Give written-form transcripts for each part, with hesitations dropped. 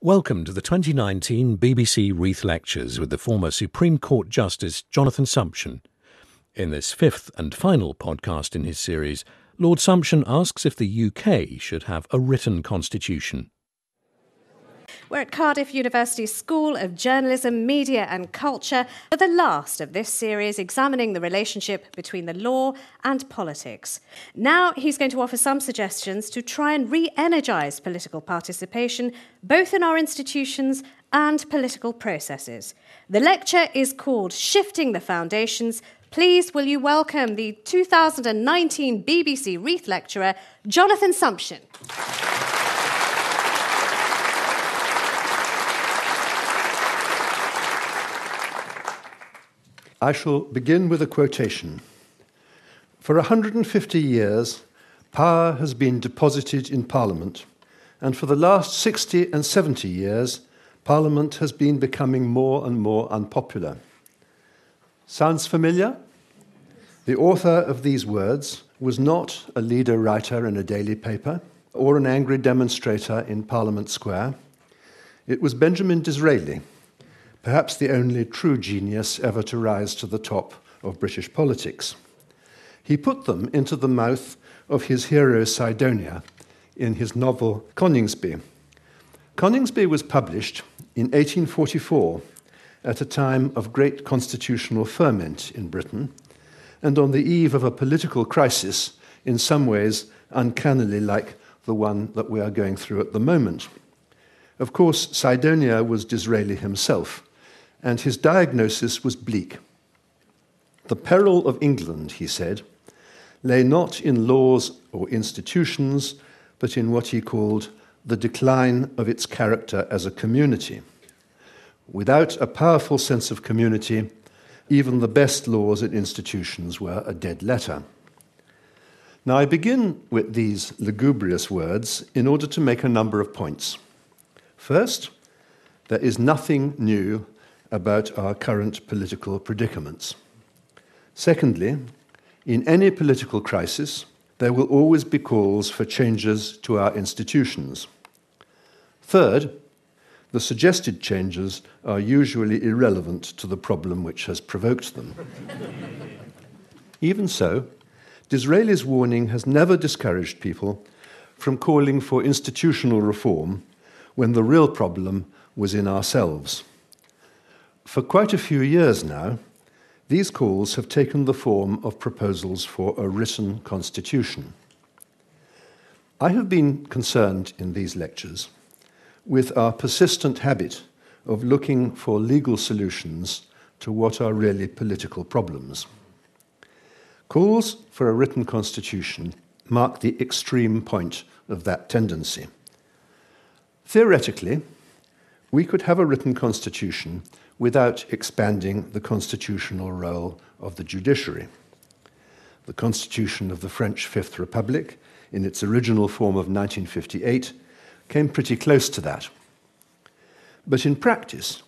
Welcome to the 2019 BBC Reith Lectures with the former Supreme Court Justice Jonathan Sumption. In this fifth and final podcast in his series, Lord Sumption asks if the UK should have a written constitution. We're at Cardiff University's School of Journalism, Media and Culture for the last of this series examining the relationship between the law and politics. Now he's going to offer some suggestions to try and re-energise political participation, both in our institutions and political processes. The lecture is called Shifting the Foundations. Please will you welcome the 2019 BBC Reith lecturer, Jonathan Sumption. I shall begin with a quotation. For 150 years, power has been deposited in Parliament, and for the last 60 and 70 years, Parliament has been becoming more and more unpopular. Sounds familiar? The author of these words was not a leader writer in a daily paper or an angry demonstrator in Parliament Square. It was Benjamin Disraeli, perhaps the only true genius ever to rise to the top of British politics. He put them into the mouth of his hero Sidonia in his novel Coningsby. Coningsby was published in 1844 at a time of great constitutional ferment in Britain and on the eve of a political crisis in some ways uncannily like the one that we are going through at the moment. Of course, Sidonia was Disraeli himself, and his diagnosis was bleak. The peril of England, he said, lay not in laws or institutions, but in what he called the decline of its character as a community. Without a powerful sense of community, even the best laws and institutions were a dead letter. Now, I begin with these lugubrious words in order to make a number of points. First, there is nothing new about our current political predicaments. Secondly, in any political crisis, there will always be calls for changes to our institutions. Third, the suggested changes are usually irrelevant to the problem which has provoked them. Even so, Disraeli's warning has never discouraged people from calling for institutional reform when the real problem was in ourselves. For quite a few years now, these calls have taken the form of proposals for a written constitution. I have been concerned in these lectures with our persistent habit of looking for legal solutions to what are really political problems. Calls for a written constitution mark the extreme point of that tendency. Theoretically, we could have a written constitution without expanding the constitutional role of the judiciary. The Constitution of the French Fifth Republic, in its original form of 1958, came pretty close to that. But in practice,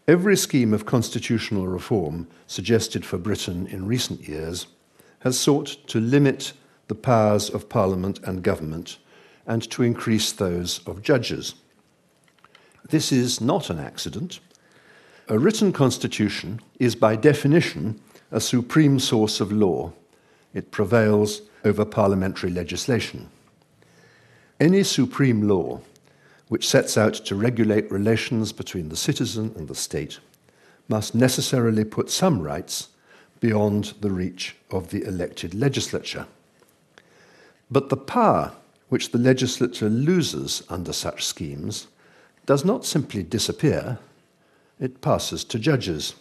every scheme of constitutional reform suggested for Britain in recent years has sought to limit the powers of Parliament and government and to increase those of judges. This is not an accident. A written constitution is by definition a supreme source of law. It prevails over parliamentary legislation. Any supreme law which sets out to regulate relations between the citizen and the state must necessarily put some rights beyond the reach of the elected legislature. But the power which the legislature loses under such schemes does not simply disappear. It passes to judges.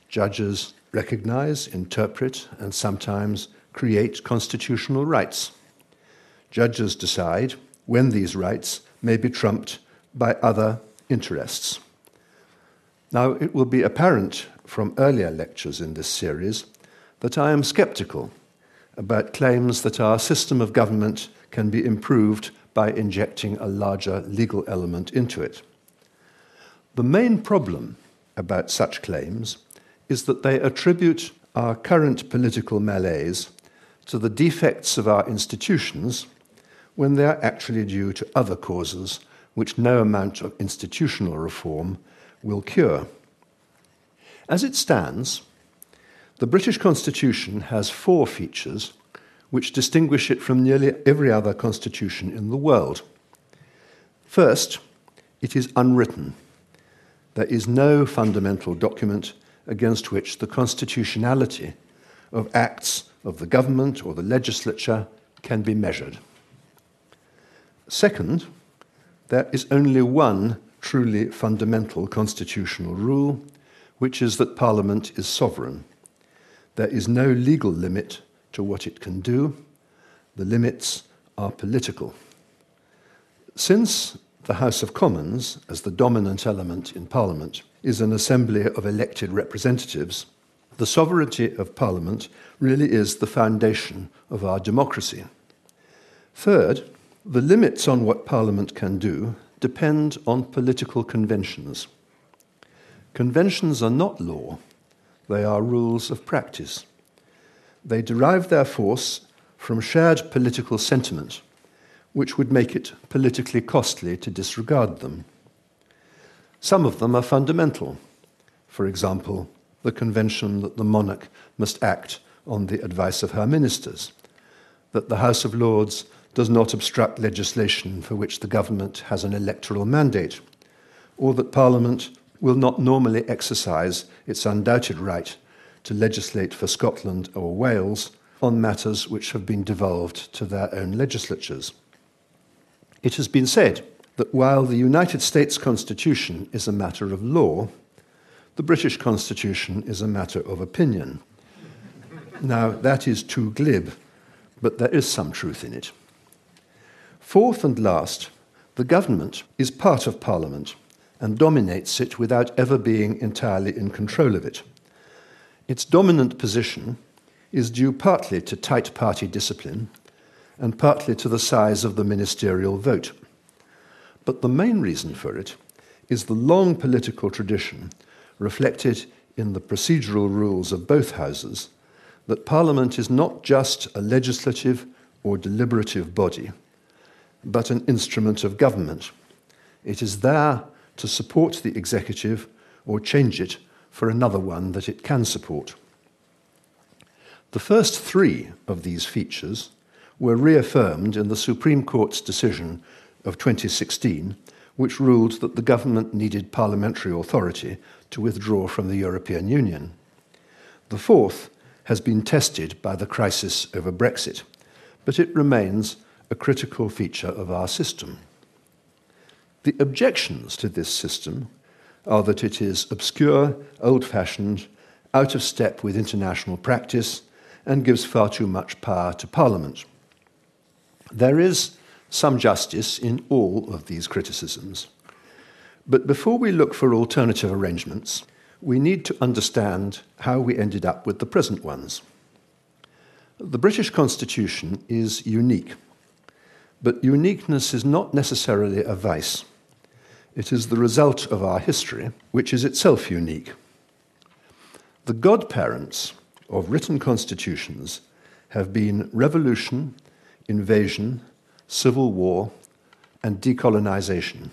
Judges recognize, interpret, and sometimes create constitutional rights. Judges decide when these rights may be trumped by other interests. Now, it will be apparent from earlier lectures in this series that I am skeptical about claims that our system of government can be improved by injecting a larger legal element into it. The main problem about such claims is that they attribute our current political malaise to the defects of our institutions when they are actually due to other causes which no amount of institutional reform will cure. As it stands, the British Constitution has 4 features which distinguish it from nearly every other constitution in the world. First, it is unwritten. There is no fundamental document against which the constitutionality of acts of the government or the legislature can be measured. Second, there is only one truly fundamental constitutional rule, which is that Parliament is sovereign. There is no legal limit to what it can do. The limits are political. Since the House of Commons, as the dominant element in Parliament, is an assembly of elected representatives, the sovereignty of Parliament really is the foundation of our democracy. Third, the limits on what Parliament can do depend on political conventions. Conventions are not law, they are rules of practice. They derive their force from shared political sentiment, which would make it politically costly to disregard them. Some of them are fundamental. For example, the convention that the monarch must act on the advice of her ministers, that the House of Lords does not obstruct legislation for which the government has an electoral mandate, or that Parliament will not normally exercise its undoubted right to legislate for Scotland or Wales on matters which have been devolved to their own legislatures. It has been said that while the United States Constitution is a matter of law, the British Constitution is a matter of opinion. Now, that is too glib, but there is some truth in it. Fourth and last, the government is part of Parliament and dominates it without ever being entirely in control of it. Its dominant position is due partly to tight party discipline and partly to the size of the ministerial vote. But the main reason for it is the long political tradition reflected in the procedural rules of both houses that Parliament is not just a legislative or deliberative body, but an instrument of government. It is there to support the executive or change it for another one that it can support. The first 3 of these features were reaffirmed in the Supreme Court's decision of 2016, which ruled that the government needed parliamentary authority to withdraw from the European Union. The 4th has been tested by the crisis over Brexit, but it remains a critical feature of our system. The objections to this system are that it is obscure, old-fashioned, out of step with international practice, and gives far too much power to Parliament. There is some justice in all of these criticisms. But before we look for alternative arrangements, we need to understand how we ended up with the present ones. The British Constitution is unique, but uniqueness is not necessarily a vice. It is the result of our history, which is itself unique. The godparents of written constitutions have been revolution, invasion, civil war, and decolonization.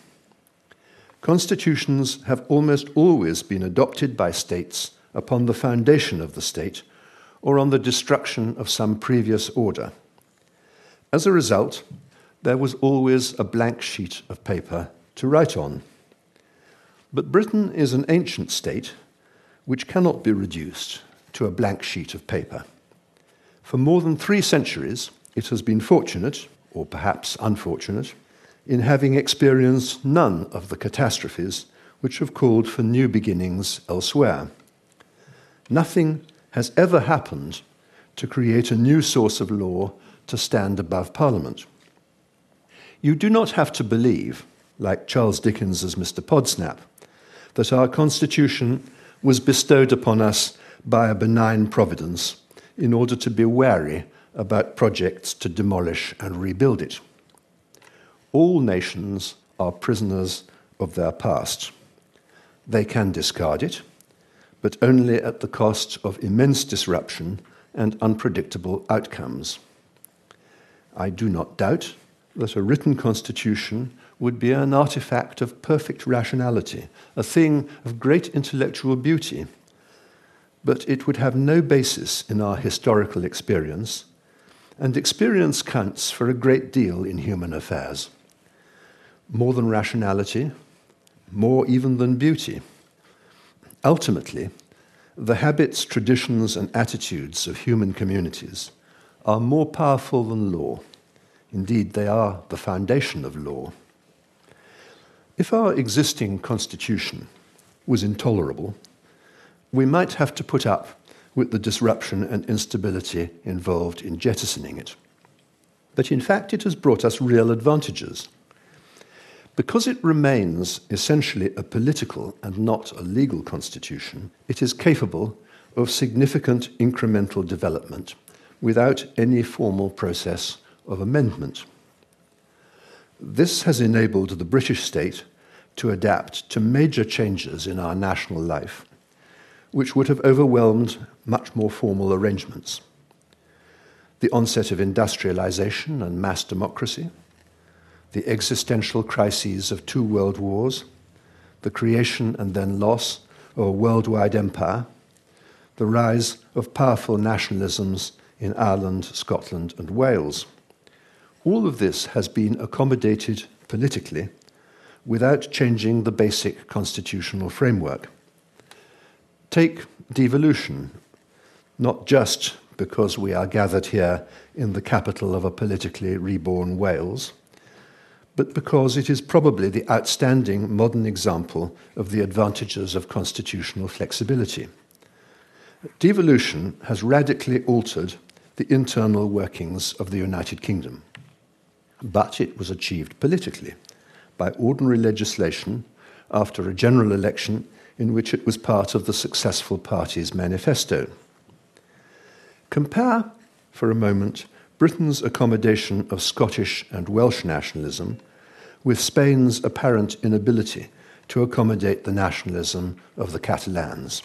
Constitutions have almost always been adopted by states upon the foundation of the state or on the destruction of some previous order. As a result, there was always a blank sheet of paper to write on. But Britain is an ancient state which cannot be reduced to a blank sheet of paper. For more than 3 centuries, it has been fortunate, or perhaps unfortunate, in having experienced none of the catastrophes which have called for new beginnings elsewhere. Nothing has ever happened to create a new source of law to stand above Parliament. You do not have to believe, like Charles Dickens's Mr. Podsnap, that our Constitution was bestowed upon us by a benign providence in order to be wary about projects to demolish and rebuild it. All nations are prisoners of their past. They can discard it, but only at the cost of immense disruption and unpredictable outcomes. I do not doubt that a written constitution would be an artifact of perfect rationality, a thing of great intellectual beauty, but it would have no basis in our historical experience, and experience counts for a great deal in human affairs. More than rationality, more even than beauty. Ultimately, the habits, traditions, and attitudes of human communities are more powerful than law. Indeed, they are the foundation of law. If our existing constitution was intolerable, we might have to put up with the disruption and instability involved in jettisoning it. But in fact, it has brought us real advantages. Because it remains essentially a political and not a legal constitution, it is capable of significant incremental development without any formal process of amendment. This has enabled the British state to adapt to major changes in our national life, which would have overwhelmed much more formal arrangements. The onset of industrialization and mass democracy, the existential crises of 2 world wars, the creation and then loss of a worldwide empire, the rise of powerful nationalisms in Ireland, Scotland, and Wales. All of this has been accommodated politically without changing the basic constitutional framework. Take devolution, not just because we are gathered here in the capital of a politically reborn Wales, but because it is probably the outstanding modern example of the advantages of constitutional flexibility. Devolution has radically altered the internal workings of the United Kingdom, but it was achieved politically by ordinary legislation after a general election in which it was part of the successful party's manifesto. Compare, for a moment, Britain's accommodation of Scottish and Welsh nationalism with Spain's apparent inability to accommodate the nationalism of the Catalans.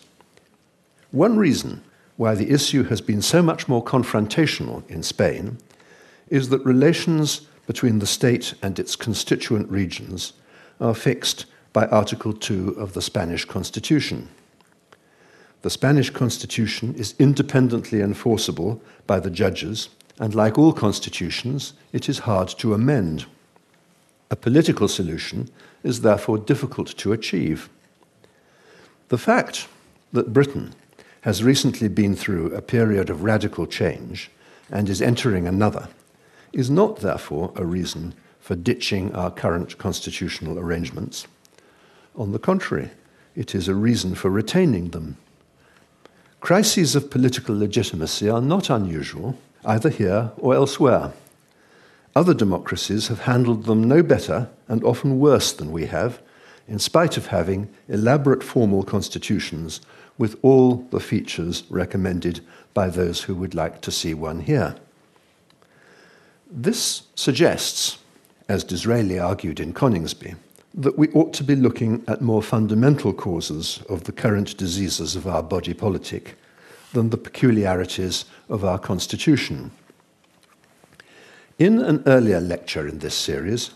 One reason why the issue has been so much more confrontational in Spain is that relations between the state and its constituent regions are fixed by Article 2 of the Spanish Constitution. The Spanish Constitution is independently enforceable by the judges, and like all constitutions, it is hard to amend. A political solution is therefore difficult to achieve. The fact that Britain has recently been through a period of radical change and is entering another is not, therefore, a reason for ditching our current constitutional arrangements. On the contrary, it is a reason for retaining them. Crises of political legitimacy are not unusual, either here or elsewhere. Other democracies have handled them no better and often worse than we have, in spite of having elaborate formal constitutions with all the features recommended by those who would like to see one here. This suggests, as Disraeli argued in Coningsby, that we ought to be looking at more fundamental causes of the current diseases of our body politic than the peculiarities of our constitution. In an earlier lecture in this series,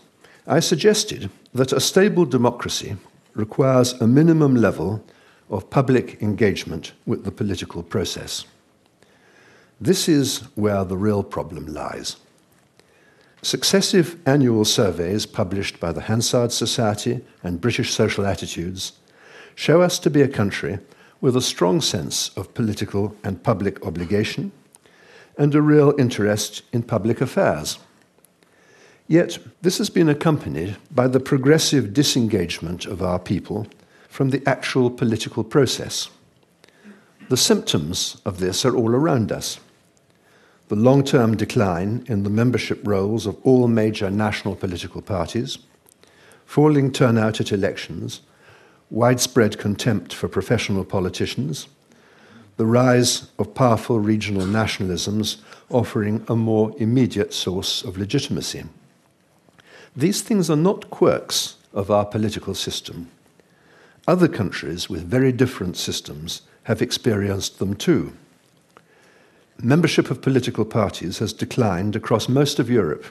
I suggested that a stable democracy requires a minimum level of public engagement with the political process. This is where the real problem lies. Successive annual surveys published by the Hansard Society and British Social Attitudes show us to be a country with a strong sense of political and public obligation and a real interest in public affairs. Yet this has been accompanied by the progressive disengagement of our people from the actual political process. The symptoms of this are all around us. The long-term decline in the membership rolls of all major national political parties, falling turnout at elections, widespread contempt for professional politicians, the rise of powerful regional nationalisms offering a more immediate source of legitimacy. These things are not quirks of our political system. Other countries with very different systems have experienced them too. Membership of political parties has declined across most of Europe.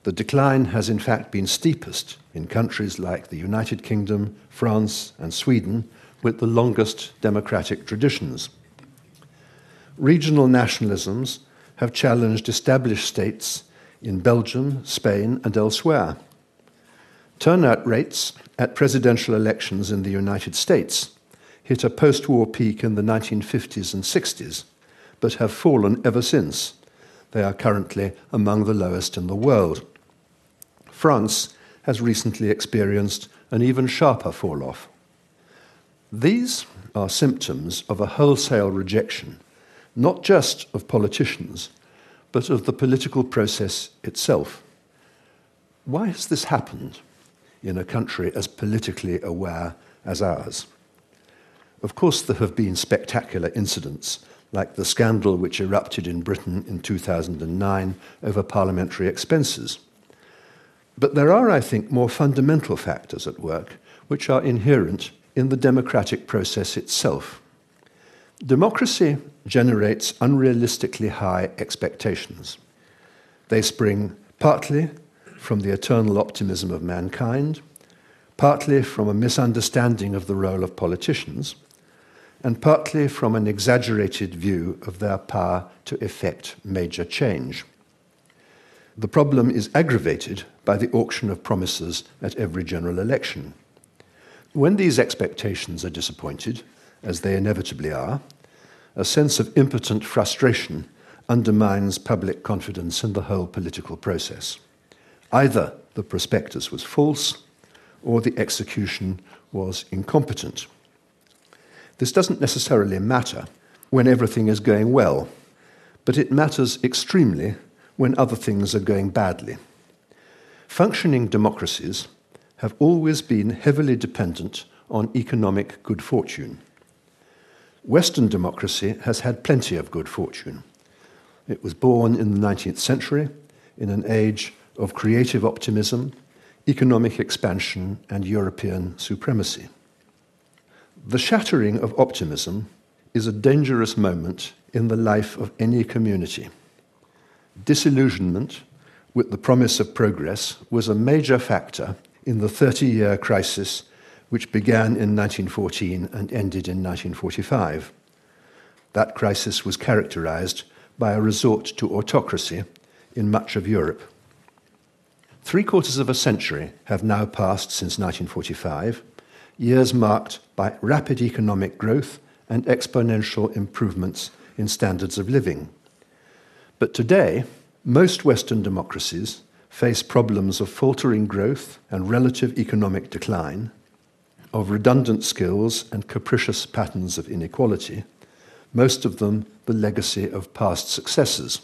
The decline has in fact been steepest in countries like the United Kingdom, France, and Sweden, with the longest democratic traditions. Regional nationalisms have challenged established states in Belgium, Spain, and elsewhere. Turnout rates at presidential elections in the United States hit a post-war peak in the 1950s and 60s, but have fallen ever since. They are currently among the lowest in the world. France has recently experienced an even sharper fall-off. These are symptoms of a wholesale rejection, not just of politicians, but of the political process itself. Why has this happened in a country as politically aware as ours? Of course, there have been spectacular incidents, like the scandal which erupted in Britain in 2009 over parliamentary expenses. But there are, I think, more fundamental factors at work which are inherent in the democratic process itself. Democracy generates unrealistically high expectations. They spring partly from the eternal optimism of mankind, partly from a misunderstanding of the role of politicians, and partly from an exaggerated view of their power to effect major change. The problem is aggravated by the auction of promises at every general election. When these expectations are disappointed, as they inevitably are, a sense of impotent frustration undermines public confidence in the whole political process. Either the prospectus was false or the execution was incompetent. This doesn't necessarily matter when everything is going well, but it matters extremely when other things are going badly. Functioning democracies have always been heavily dependent on economic good fortune. Western democracy has had plenty of good fortune. It was born in the 19th century in an age of creative optimism, economic expansion, and European supremacy. The shattering of optimism is a dangerous moment in the life of any community. Disillusionment with the promise of progress was a major factor in the 30-year crisis which began in 1914 and ended in 1945. That crisis was characterized by a resort to autocracy in much of Europe. 3/4 of a century have now passed since 1945, years marked by rapid economic growth and exponential improvements in standards of living. But today, most Western democracies face problems of faltering growth and relative economic decline, of redundant skills and capricious patterns of inequality, most of them the legacy of past successes.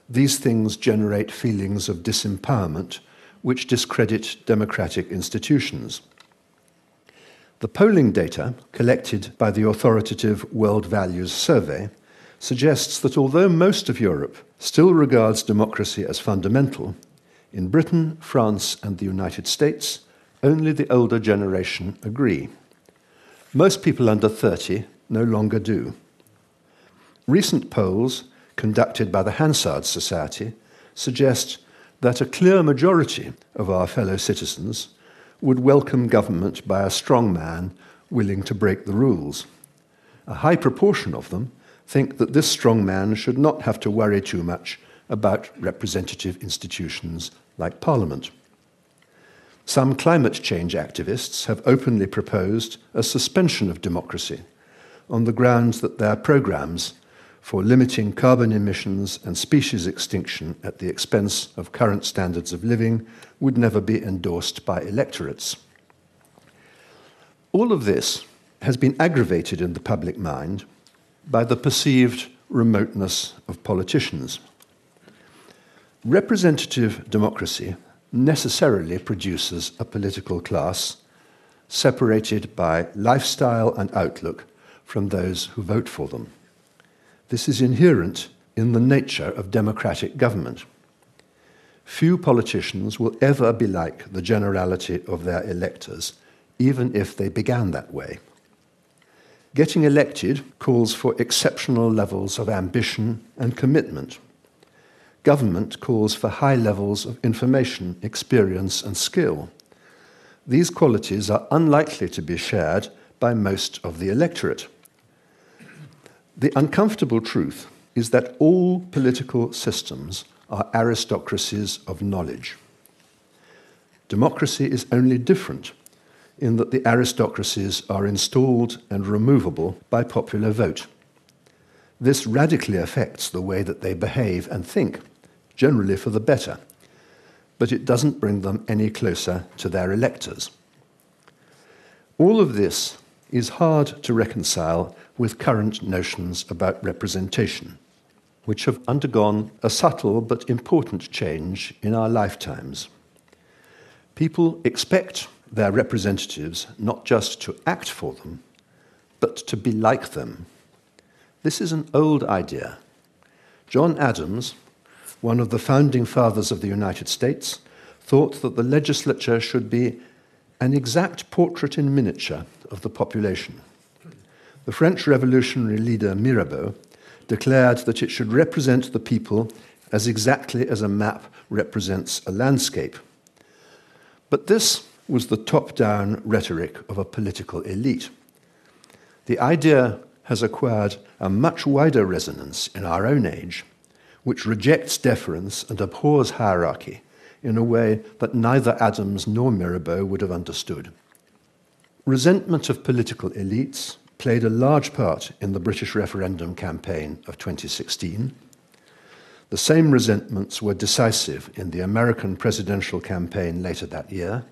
These things generate feelings of disempowerment which discredit democratic institutions. The polling data collected by the authoritative World Values Survey suggests that although most of Europe still regards democracy as fundamental, in Britain, France, and the United States, only the older generation agree. Most people under 30 no longer do. Recent polls conducted by the Hansard Society suggest that a clear majority of our fellow citizens would welcome government by a strong man willing to break the rules. A high proportion of them think that this strong man should not have to worry too much about representative institutions like Parliament. Some climate change activists have openly proposed a suspension of democracy on the grounds that their programs for limiting carbon emissions and species extinction at the expense of current standards of living would never be endorsed by electorates. All of this has been aggravated in the public mind by the perceived remoteness of politicians. Representative democracy necessarily produces a political class separated by lifestyle and outlook from those who vote for them. This is inherent in the nature of democratic government. Few politicians will ever be like the generality of their electors, even if they began that way. Getting elected calls for exceptional levels of ambition and commitment. government calls for high levels of information, experience, and skill. These qualities are unlikely to be shared by most of the electorate. The uncomfortable truth is that all political systems are aristocracies of knowledge. Democracy is only different in that the aristocracies are installed and removable by popular vote. This radically affects the way that they behave and think, generally for the better, but it doesn't bring them any closer to their electors. All of this is hard to reconcile with current notions about representation, which have undergone a subtle but important change in our lifetimes. People expect their representatives not just to act for them, but to be like them. This is an old idea. John Adams, one of the founding fathers of the United States, thought that the legislature should be an exact portrait in miniature of the population. The French revolutionary leader Mirabeau declared that it should represent the people as exactly as a map represents a landscape. But this was the top-down rhetoric of a political elite. The idea has acquired a much wider resonance in our own age, which rejects deference and abhors hierarchy in a way that neither Adams nor Mirabeau would have understood. Resentment of political elites played a large part in the British referendum campaign of 2016. The same resentments were decisive in the American presidential campaign later that year,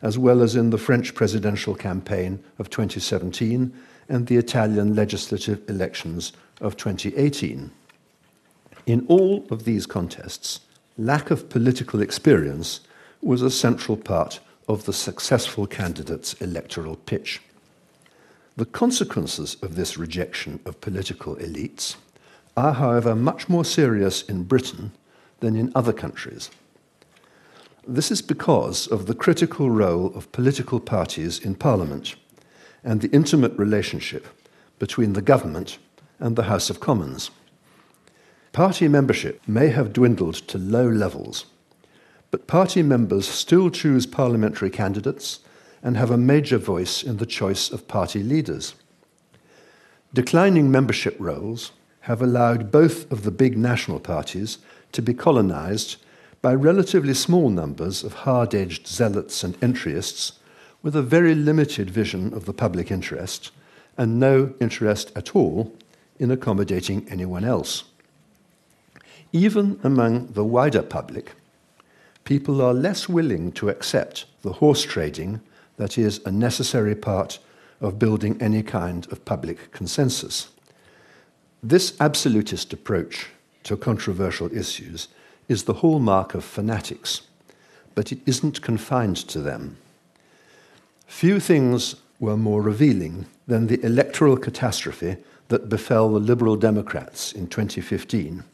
as well as in the French presidential campaign of 2017 and the Italian legislative elections of 2018. In all of these contests, lack of political experience was a central part of the successful candidate's electoral pitch. The consequences of this rejection of political elites are, however, much more serious in Britain than in other countries. This is because of the critical role of political parties in Parliament and the intimate relationship between the government and the House of Commons. Party membership may have dwindled to low levels, but party members still choose parliamentary candidates and have a major voice in the choice of party leaders. Declining membership rolls have allowed both of the big national parties to be colonised by relatively small numbers of hard-edged zealots and entryists with a very limited vision of the public interest and no interest at all in accommodating anyone else. Even among the wider public, people are less willing to accept the horse trading that is a necessary part of building any kind of public consensus. This absolutist approach to controversial issues is the hallmark of fanatics, but it isn't confined to them. Few things were more revealing than the electoral catastrophe that befell the Liberal Democrats in 2015.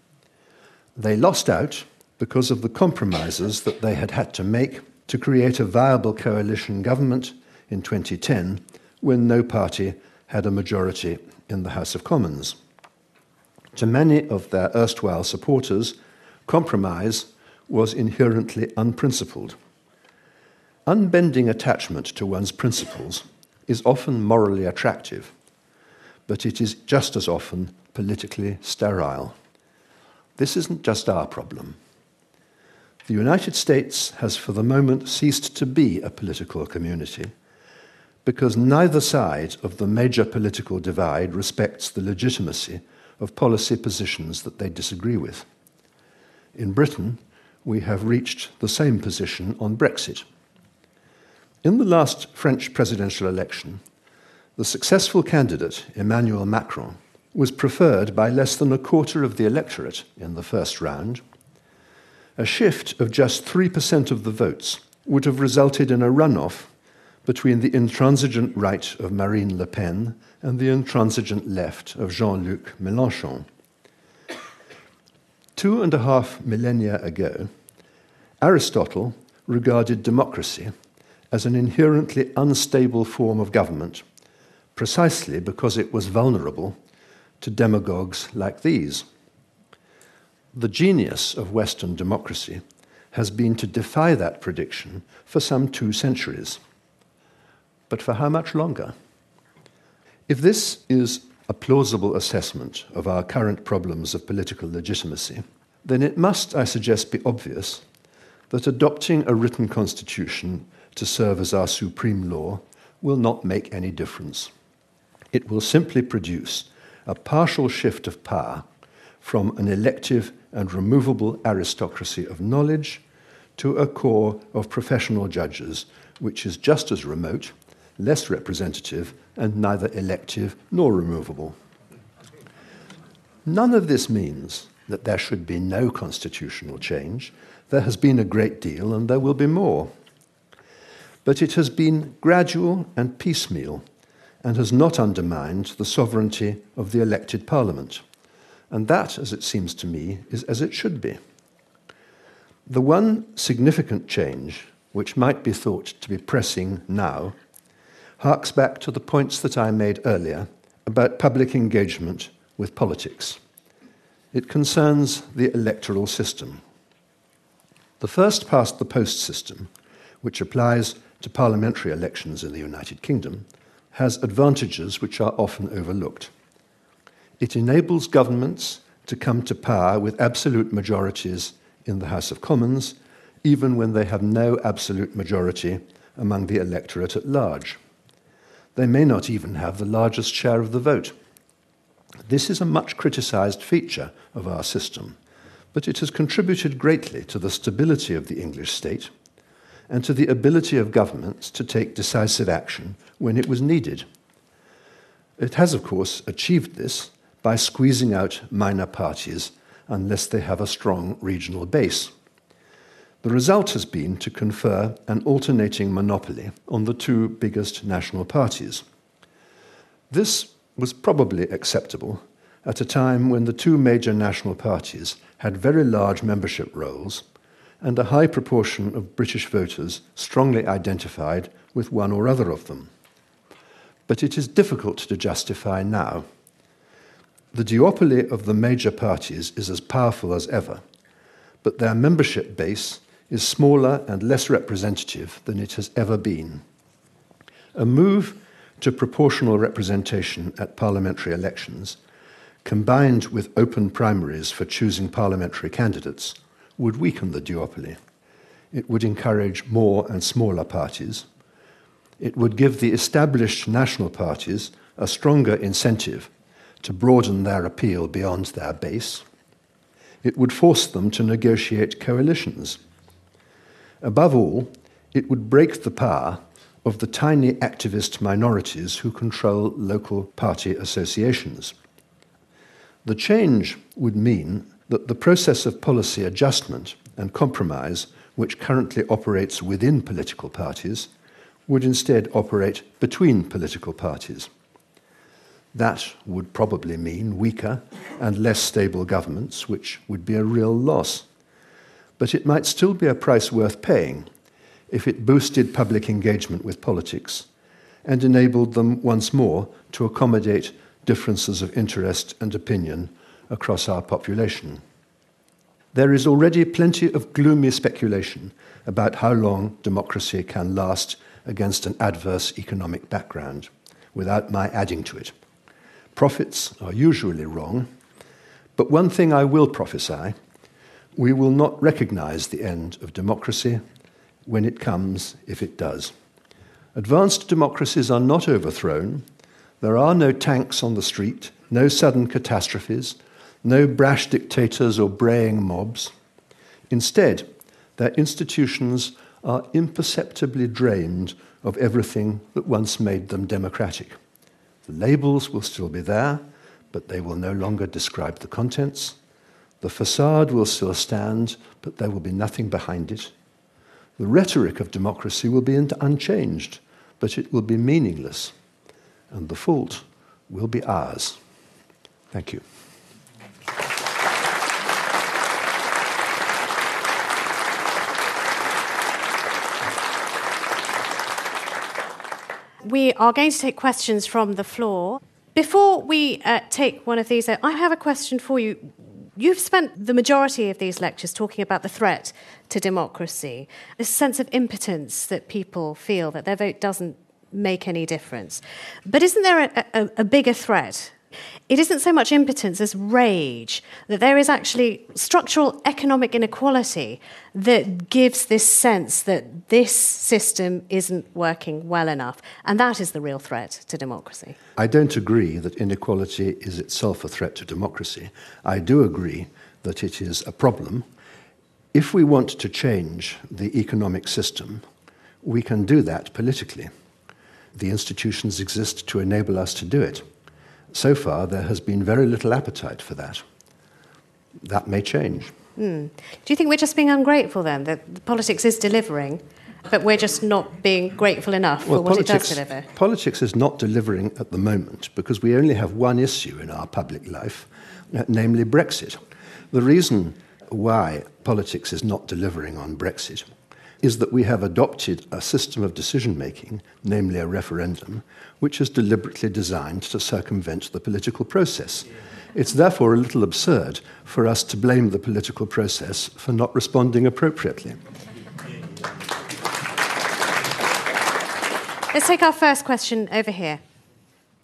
They lost out because of the compromises that they had had to make to create a viable coalition government in 2010 when no party had a majority in the House of Commons. To many of their erstwhile supporters, compromise was inherently unprincipled. Unbending attachment to one's principles is often morally attractive, but it is just as often politically sterile. This isn't just our problem. The United States has for the moment ceased to be a political community because neither side of the major political divide respects the legitimacy of policy positions that they disagree with. In Britain, we have reached the same position on Brexit. In the last French presidential election, the successful candidate, Emmanuel Macron, was preferred by less than a quarter of the electorate in the first round. A shift of just 3% of the votes would have resulted in a runoff between the intransigent right of Marine Le Pen and the intransigent left of Jean-Luc Mélenchon. 2.5 millennia ago, Aristotle regarded democracy as an inherently unstable form of government, precisely because it was vulnerable to demagogues like these. The genius of Western democracy has been to defy that prediction for some 2 centuries. But for how much longer? If this is a plausible assessment of our current problems of political legitimacy, then it must, I suggest, be obvious that adopting a written constitution to serve as our supreme law will not make any difference. It will simply produce a partial shift of power from an elective and removable aristocracy of knowledge to a corps of professional judges, which is just as remote, less representative, and neither elective nor removable. None of this means that there should be no constitutional change. There has been a great deal, and there will be more. But it has been gradual and piecemeal, and has not undermined the sovereignty of the elected parliament. And that, as it seems to me, is as it should be. The one significant change, which might be thought to be pressing now, harks back to the points that I made earlier about public engagement with politics. It concerns the electoral system. The first past the post system, which applies to parliamentary elections in the United Kingdom, has advantages which are often overlooked. It enables governments to come to power with absolute majorities in the House of Commons, even when they have no absolute majority among the electorate at large. They may not even have the largest share of the vote. This is a much criticised feature of our system, but it has contributed greatly to the stability of the English state and to the ability of governments to take decisive action when it was needed. It has, of course, achieved this by squeezing out minor parties unless they have a strong regional base. The result has been to confer an alternating monopoly on the 2 biggest national parties. This was probably acceptable at a time when the 2 major national parties had very large membership rolls and a high proportion of British voters strongly identified with one or other of them. But it is difficult to justify now. The duopoly of the major parties is as powerful as ever, but their membership base is smaller and less representative than it has ever been. A move to proportional representation at parliamentary elections, combined with open primaries for choosing parliamentary candidates, would weaken the duopoly. It would encourage more and smaller parties. It would give the established national parties a stronger incentive to broaden their appeal beyond their base. It would force them to negotiate coalitions. Above all, it would break the power of the tiny activist minorities who control local party associations. The change would mean that the process of policy adjustment and compromise, which currently operates within political parties, would instead operate between political parties. That would probably mean weaker and less stable governments, which would be a real loss. But it might still be a price worth paying if it boosted public engagement with politics and enabled them once more to accommodate differences of interest and opinion across our population. There is already plenty of gloomy speculation about how long democracy can last against an adverse economic background, without my adding to it. Prophets are usually wrong, but one thing I will prophesy: we will not recognize the end of democracy when it comes, if it does. Advanced democracies are not overthrown. There are no tanks on the street, no sudden catastrophes, no brash dictators or braying mobs. Instead, their institutions are imperceptibly drained of everything that once made them democratic. The labels will still be there, but they will no longer describe the contents. The facade will still stand, but there will be nothing behind it. The rhetoric of democracy will be unchanged, but it will be meaningless. And the fault will be ours. Thank you. We are going to take questions from the floor. Before we take one of these, I have a question for you. You've spent the majority of these lectures talking about the threat to democracy, this sense of impotence that people feel that their vote doesn't make any difference. But isn't there a bigger threat? It isn't so much impotence as rage, that there is actually structural economic inequality that gives this sense that this system isn't working well enough. And that is the real threat to democracy. I don't agree that inequality is itself a threat to democracy. I do agree that it is a problem. If we want to change the economic system, we can do that politically. The institutions exist to enable us to do it. So far, there has been very little appetite for that. That may change. Do you think we're just being ungrateful then, that politics is delivering, but we're just not being grateful enough for what it does deliver? Politics is not delivering at the moment because we only have one issue in our public life, namely Brexit. The reason why politics is not delivering on Brexit is that we have adopted a system of decision-making, namely a referendum, which is deliberately designed to circumvent the political process. It's therefore a little absurd for us to blame the political process for not responding appropriately. Let's take our first question over here.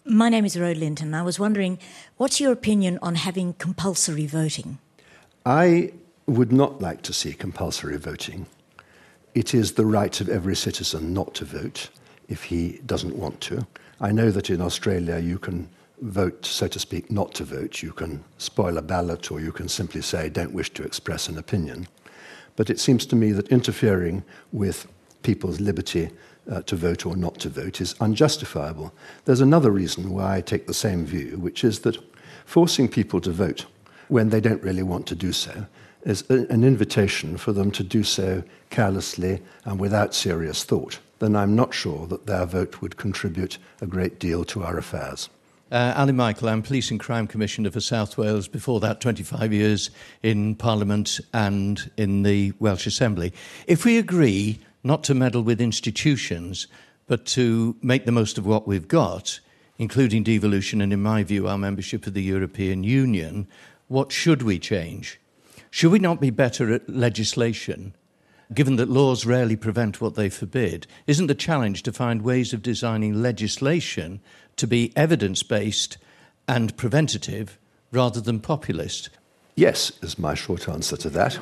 My name is Rose Linton. I was wondering, what's your opinion on having compulsory voting? I would not like to see compulsory voting. It is the right of every citizen not to vote if he doesn't want to. I know that in Australia you can vote, so to speak, not to vote. You can spoil a ballot or you can simply say, don't wish to express an opinion. But it seems to me that interfering with people's liberty to vote or not to vote is unjustifiable. There's another reason why I take the same view, which is that forcing people to vote when they don't really want to do so is an invitation for them to do so carelessly and without serious thought. Then I'm not sure that their vote would contribute a great deal to our affairs. Ali Michael, I'm Police and Crime Commissioner for South Wales, before that 25 years in Parliament and in the Welsh Assembly. If we agree not to meddle with institutions, but to make the most of what we've got, including devolution and, in my view, our membership of the European Union, what should we change? Should we not be better at legislation, given that laws rarely prevent what they forbid? Isn't the challenge to find ways of designing legislation to be evidence-based and preventative rather than populist? Yes, is my short answer to that.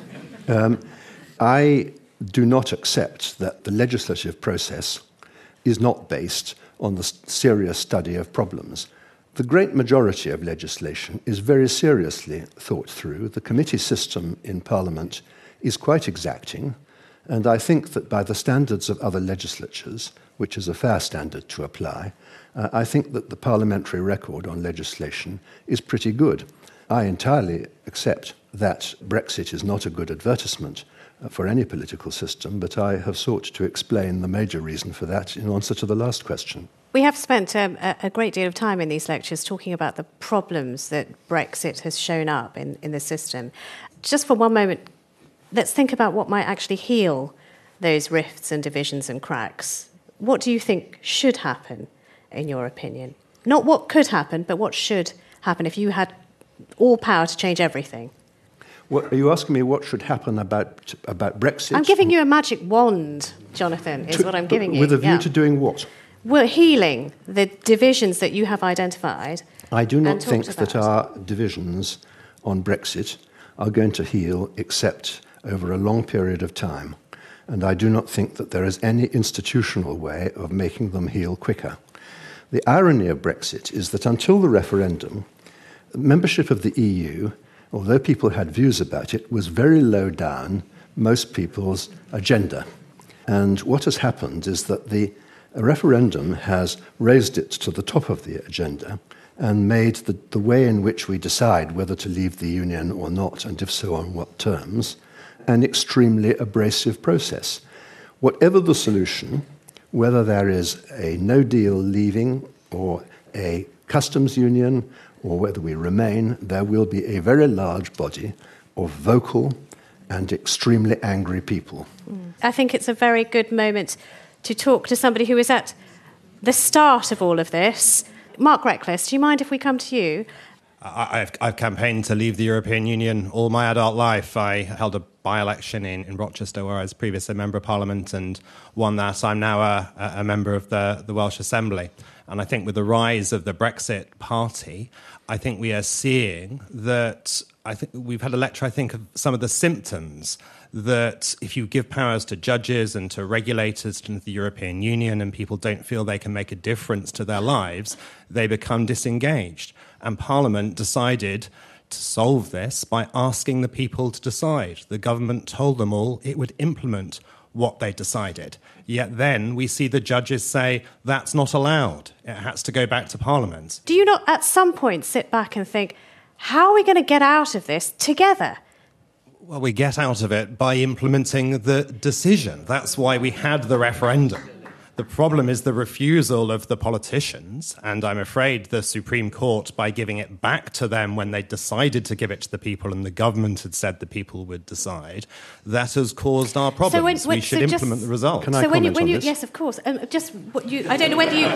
I do not accept that the legislative process is not based on the serious study of problems. The great majority of legislation is very seriously thought through. The committee system in Parliament is quite exacting, and I think that by the standards of other legislatures, which is a fair standard to apply, I think that the parliamentary record on legislation is pretty good. I entirely accept that Brexit is not a good advertisement for any political system, but I have sought to explain the major reason for that in answer to the last question. We have spent a great deal of time in these lectures talking about the problems that Brexit has shown up in the system. Just for one moment, let's think about what might actually heal those rifts and divisions and cracks. What do you think should happen, in your opinion? Not what could happen, but what should happen if you had all power to change everything? What, are you asking me what should happen about Brexit? I'm giving you a magic wand, Jonathan, is what I'm giving you. With a view to doing what? We're healing the divisions that you have identified. I do not think that our divisions on Brexit are going to heal except over a long period of time. And I do not think that there is any institutional way of making them heal quicker. The irony of Brexit is that until the referendum, membership of the EU, although people had views about it, was very low down most people's agenda. And what has happened is that the referendum has raised it to the top of the agenda and made the way in which we decide whether to leave the Union or not, and if so, on what terms, an extremely abrasive process. Whatever the solution, whether there is a no-deal leaving or a customs union or whether we remain, there will be a very large body of vocal and extremely angry people. I think it's a very good moment to talk to somebody who is at the start of all of this. Mark Reckless, do you mind if we come to you? I've campaigned to leave the European Union all my adult life. I held a by-election in Rochester where I was previously a Member of Parliament and won that. I'm now a member of the Welsh Assembly. And I think with the rise of the Brexit Party, I think we are seeing that, I think we've had a lecture, I think, of some of the symptoms that if you give powers to judges and to regulators in the European Union and people don't feel they can make a difference to their lives, they become disengaged. And Parliament decided to solve this by asking the people to decide. The government told them all it would implement what they decided. Yet then we see the judges say that's not allowed. It has to go back to Parliament. Do you not at some point sit back and think, how are we going to get out of this together? Well, we get out of it by implementing the decision. That's why we had the referendum. The problem is the refusal of the politicians, and I'm afraid the Supreme Court, by giving it back to them when they decided to give it to the people and the government had said the people would decide, that has caused our problems. We should implement the result. Can I comment on this? Yes, of course. Just what I don't know whether you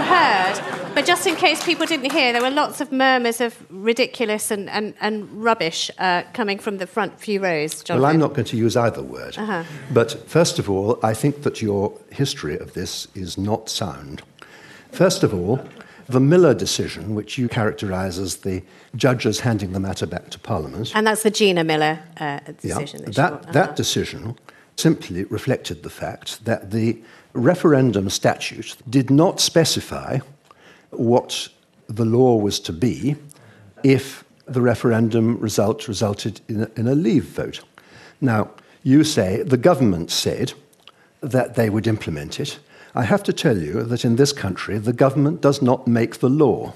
heard, but just in case people didn't hear, there were lots of murmurs of ridiculous and rubbish coming from the front few rows, Jonathan. Well, I'm not going to use either word. But first of all, I think that your history of this is not sound. First of all, the Miller decision, which you characterise as the judges handing the matter back to Parliament. And that's the Gina Miller decision. Yeah, that decision simply reflected the fact that the referendum statute did not specify what the law was to be if the referendum resulted in a leave vote. Now, you say the government said that they would implement it. I have to tell you that in this country, the government does not make the law.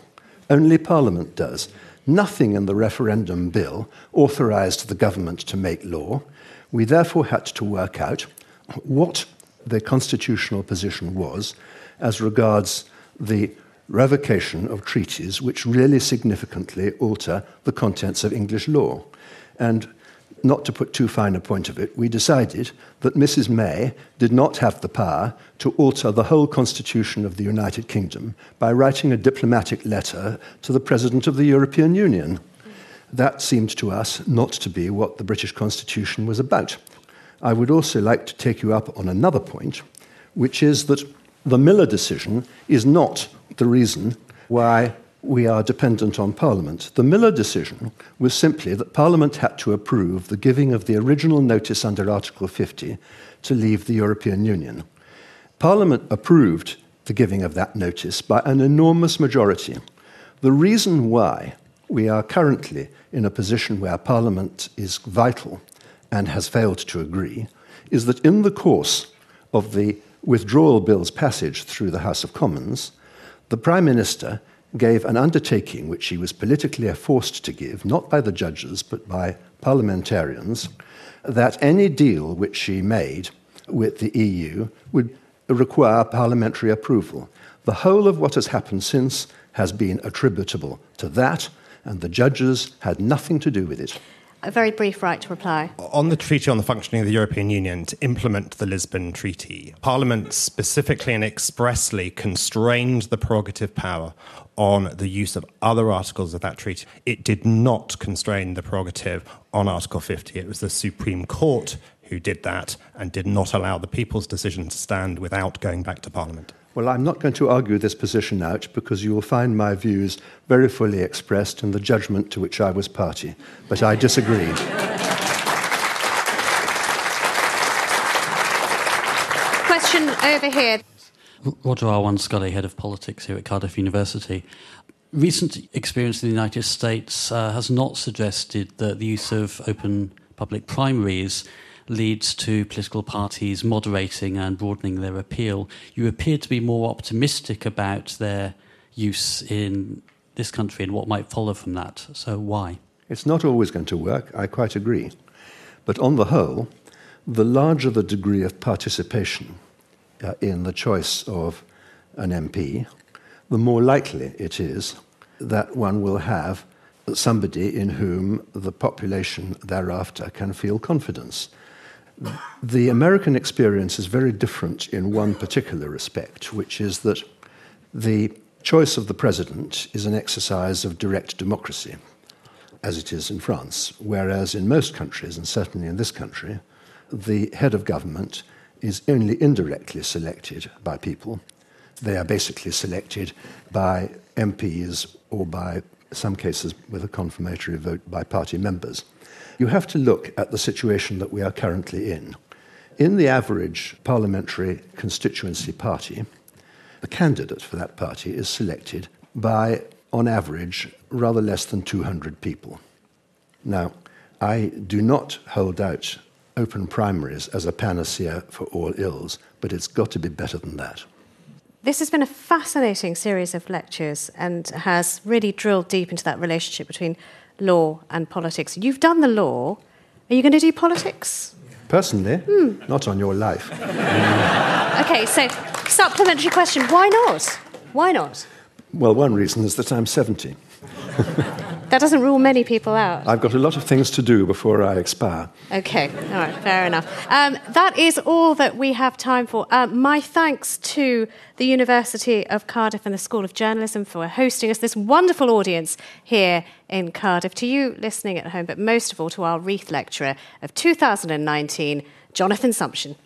Only Parliament does. Nothing in the referendum bill authorised the government to make law. We therefore had to work out what the constitutional position was as regards the revocation of treaties which really significantly alter the contents of English law. And not to put too fine a point of it, we decided that Mrs. May did not have the power to alter the whole constitution of the United Kingdom by writing a diplomatic letter to the President of the European Union. That seemed to us not to be what the British Constitution was about. I would also like to take you up on another point, which is that the Miller decision is not the reason why we are dependent on Parliament. The Miller decision was simply that Parliament had to approve the giving of the original notice under Article 50 to leave the European Union. Parliament approved the giving of that notice by an enormous majority. The reason why we are currently in a position where Parliament is vital and has failed to agree is that in the course of the withdrawal bill's passage through the House of Commons, the Prime Minister gave an undertaking which he was politically forced to give, not by the judges but by parliamentarians, that any deal which she made with the EU would require parliamentary approval. The whole of what has happened since has been attributable to that, and the judges had nothing to do with it. A very brief right to reply. On the Treaty on the Functioning of the European Union, to implement the Lisbon Treaty, Parliament specifically and expressly constrained the prerogative power on the use of other articles of that treaty. It did not constrain the prerogative on Article 50. It was the Supreme Court who did that and did not allow the people's decision to stand without going back to Parliament. Well, I'm not going to argue this position out because you will find my views very fully expressed in the judgment to which I was party. But I disagree. Question over here. Roger R1 Scully, Head of Politics here at Cardiff University. Recent experience in the United States has not suggested that the use of open public primaries leads to political parties moderating and broadening their appeal. You appear to be more optimistic about their use in this country and what might follow from that. So why? It's not always going to work, I quite agree. But on the whole, the larger the degree of participation in the choice of an MP, the more likely it is that one will have somebody in whom the population thereafter can feel confidence. The American experience is very different in one particular respect, which is that the choice of the president is an exercise of direct democracy, as it is in France, whereas in most countries, and certainly in this country, the head of government is only indirectly selected by people. They are basically selected by MPs or by, some cases, with a confirmatory vote by party members. You have to look at the situation that we are currently in. In the average parliamentary constituency party, the candidate for that party is selected by, on average, rather less than 200 people. Now, I do not hold out open primaries as a panacea for all ills, but it's got to be better than that. This has been a fascinating series of lectures and has really drilled deep into that relationship between law and politics. You've done the law. Are you going to do politics? Personally, not on your life. Okay, so supplementary question. Why not? Why not? Well, one reason is that I'm 70. That doesn't rule many people out. I've got a lot of things to do before I expire. Okay, all right, fair enough. That is all that we have time for. My thanks to the University of Cardiff and the School of Journalism for hosting us, this wonderful audience here in Cardiff, to you listening at home, but most of all to our Reith lecturer of 2019, Jonathan Sumption.